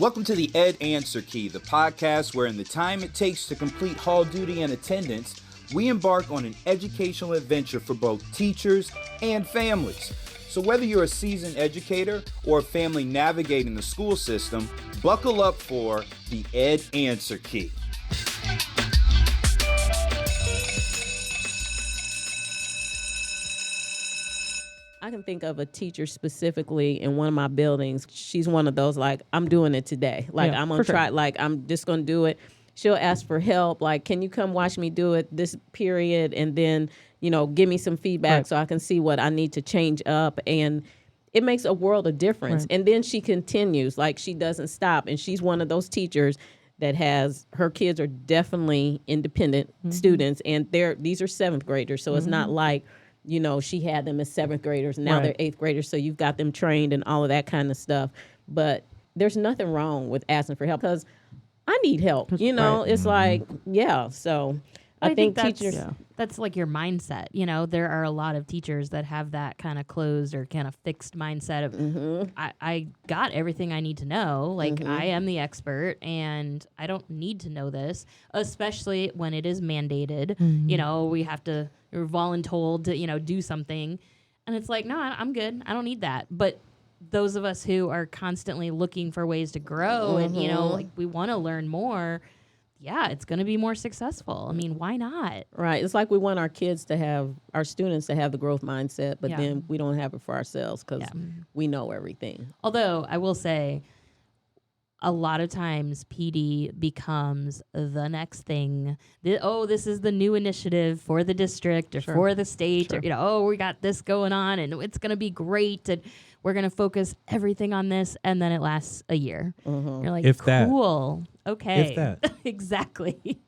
Welcome to the Ed Answer Key, the podcast where in the time it takes to complete hall duty and attendance, we embark on an educational adventure for both teachers and families. So whether you're a seasoned educator or a family navigating the school system, buckle up for the Ed Answer Key. I can think of a teacher specifically in one of my buildings. She's one of those, like, I'm doing it today. Like, I'm going to try, like, I'm just going to do it. She'll ask for help. Like, can you come watch me do it this period? And then, you know, give me some feedback so I can see what I need to change up. And it makes a world of difference. And then she continues, like, she doesn't stop. And she's one of those teachers that her kids are definitely independent students. And these are seventh graders. So it's not like, you know, she had them as seventh graders, and now they're eighth graders, so you've got them trained and all of that kind of stuff. But there's nothing wrong with asking for help because I need help. You know, it's like, so I think teachers... That's like your mindset. You know, there are a lot of teachers that have that kind of closed or kind of fixed mindset of, I got everything I need to know. Like, I am the expert, and I don't need to know this, especially when it is mandated. You know, we're voluntold to, you know, do something. And it's like, no, I'm good. I don't need that. But those of us who are constantly looking for ways to grow and, you know, like, we want to learn more, it's going to be more successful. I mean, why not? Right. It's like we want our students to have the growth mindset, but then we don't have it for ourselves because we know everything. Although I will say, a lot of times PD becomes the next thing. This is the new initiative for the district or for the state. Or, you know, we got this going on and it's going to be great. And we're going to focus everything on this. And then it lasts a year. You're like, cool. Okay. If that. Exactly.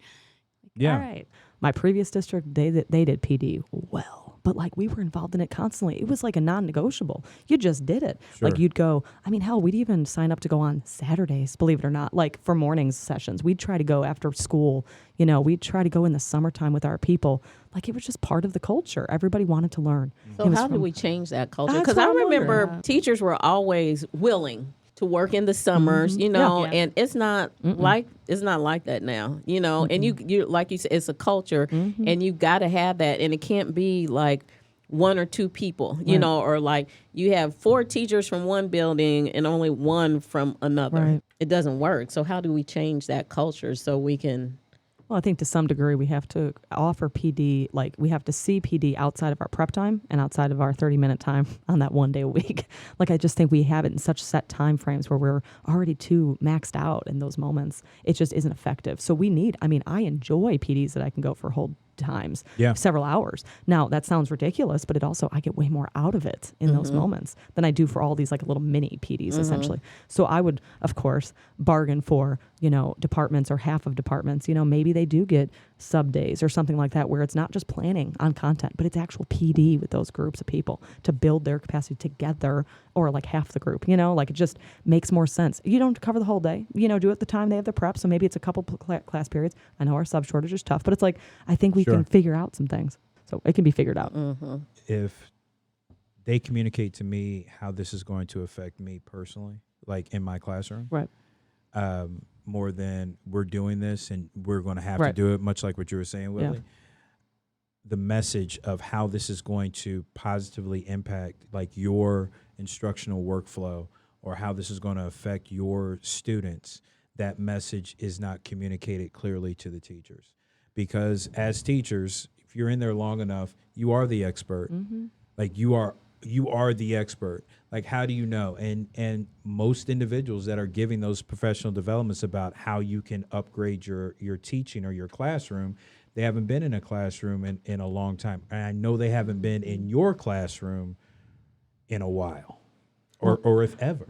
Yeah. All right. My previous district, they did PD well. But, like, we were involved in it constantly. It was like a non-negotiable. You just did it. Sure. Like, you'd go, I mean, hell, we'd even sign up to go on Saturdays, believe it or not, like for mornings sessions. We'd try to go after school. You know, we'd try to go in the summertime with our people. Like, it was just part of the culture. Everybody wanted to learn. So how do we change that culture? Because I remember teachers were always willing to work in the summers, you know, and it's not like that now, you know, and you like you said, it's a culture and you got to have that, and it can't be like one or two people, you know, or like you have 4 teachers from one building and only one from another. It doesn't work. So how do we change that culture so we can... Well, I think to some degree we have to offer PD, like we have to see PD outside of our prep time and outside of our 30-minute time on that one day a week. Like, I just think we have it in such set time frames where we're already too maxed out in those moments. It just isn't effective. So I enjoy PDs that I can go for whole times, several hours. Now, that sounds ridiculous, but I get way more out of it in those moments than I do for all these like little mini PDs essentially. So I would, of course, bargain for, you know, departments or half of departments. You know, maybe they do get sub days or something like that where it's not just planning on content, but it's actual PD with those groups of people to build their capacity together, or like half the group, you know, like it just makes more sense. You don't cover the whole day, you know, do it the time they have the prep. So maybe it's a couple class periods. I know our sub shortage is tough, but it's like, I think we can figure out some things. So it can be figured out. If they communicate to me how this is going to affect me personally, like in my classroom, more than we're doing this and we're going to have to do it, much like what you were saying, Willie. The message of how this is going to positively impact like your instructional workflow or how this is going to affect your students, that message is not communicated clearly to the teachers. Because as teachers, if you're in there long enough, you are the expert. Like you are the expert. Like, how do you know? And most individuals that are giving those professional developments about how you can upgrade your teaching or your classroom, they haven't been in a classroom in a long time. And I know they haven't been in your classroom in a while or if ever.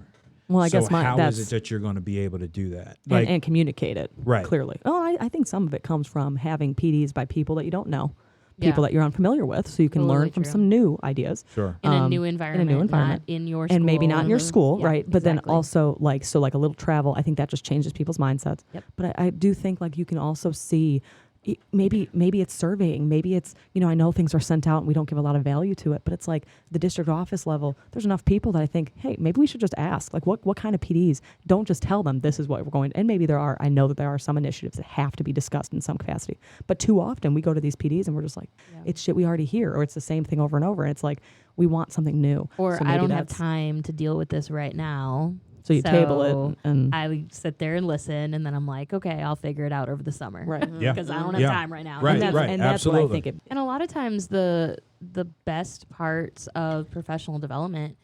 Well, I guess how is it that you're going to be able to do that? And communicate it clearly. Oh, I think some of it comes from having PDs by people that you don't know, people that you're unfamiliar with, so you can learn from some new ideas. Sure. In a new environment. Not in your school. And maybe not in your school, right? But then also like a little travel, I think that just changes people's mindsets. But I do think like you can also see maybe it's surveying, maybe it's, I know things are sent out and we don't give a lot of value to it, but it's like the district office level, there's enough people that I think, hey, maybe we should just ask, like, what kind of PDs? Don't just tell them this is what we're going, and maybe I know that there are some initiatives that have to be discussed in some capacity, but too often we go to these PDs and we're just like, it's shit we already hear, or it's the same thing over and over, and it's like, we want something new. Or I don't have time to deal with this right now. So you table it, and I sit there and listen, and then I'm like, okay, I'll figure it out over the summer, right? Because I don't have time right now. Right, and that's what I think. And a lot of times, the best parts of professional development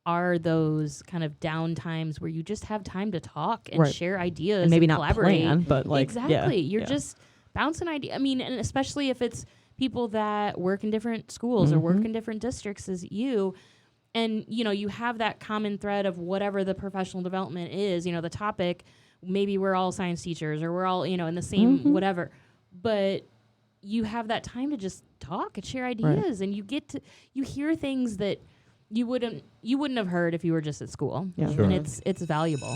are those kind of down times where you just have time to talk and share ideas, and maybe and not collaborate. Plan, but like exactly, you're just bouncing ideas. I mean, and especially if it's people that work in different schools or work in different districts as you. And, you have that common thread of whatever the professional development is, the topic, maybe we're all science teachers or we're all, in the same whatever. But you have that time to just talk and share ideas, and you hear things that you wouldn't have heard if you were just at school. Yeah. Sure. And it's valuable.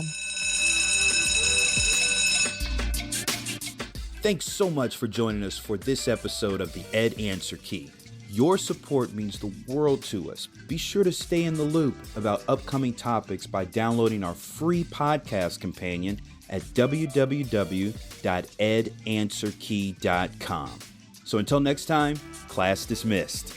Thanks so much for joining us for this episode of the Ed Answer Key. Your support means the world to us. Be sure to stay in the loop about upcoming topics by downloading our free podcast companion at www.edanswerkey.com. So until next time, class dismissed.